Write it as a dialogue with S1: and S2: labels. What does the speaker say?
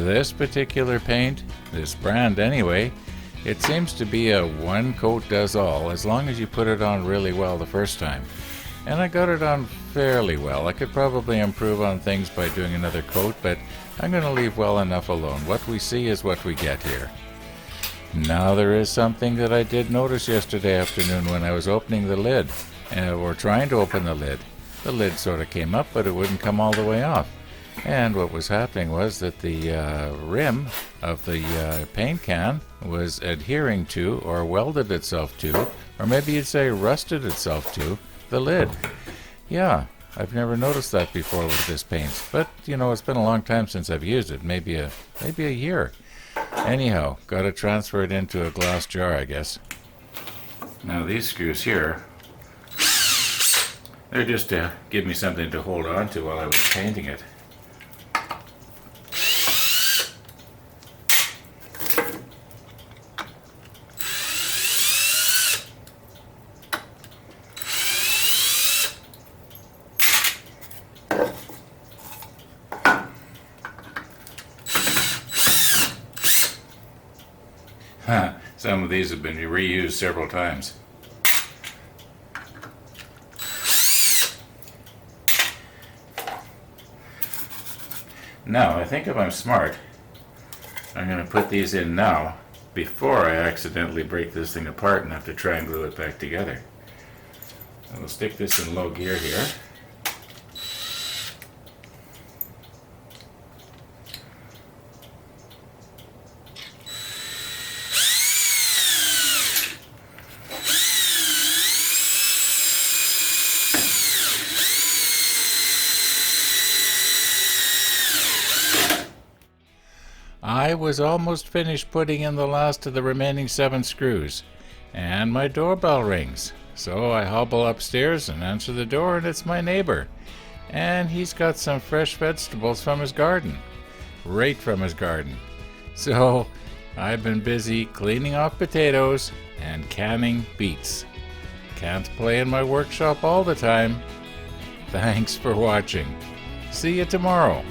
S1: This particular paint, this brand anyway, it seems to be a one coat does all as long as you put it on really well the first time. And I got it on fairly well. I could probably improve on things by doing another coat, but I'm going to leave well enough alone. What we see is what we get here. Now there is something that I did notice yesterday afternoon when I was opening the lid, or trying to open the lid. The lid sort of came up, but it wouldn't come all the way off. And what was happening was that the rim of the paint can was adhering to, or welded itself to, or maybe you'd say rusted itself to, the lid. Yeah, I've never noticed that before with this paint. But, you know, it's been a long time since I've used it, maybe a year. Anyhow, got to transfer it into a glass jar, I guess. Now these screws here, they're just to give me something to hold on to while I was painting it. Some of these have been reused several times. Now, I think if I'm smart, I'm going to put these in now before I accidentally break this thing apart and have to try and glue it back together. I'll stick this in low gear here. I was almost finished putting in the last of the remaining 7 screws, and my doorbell rings. So I hobble upstairs and answer the door, and it's my neighbor. And he's got some fresh vegetables from his garden. Right from his garden. So I've been busy cleaning off potatoes and canning beets. Can't play in my workshop all the time. Thanks for watching. See you tomorrow.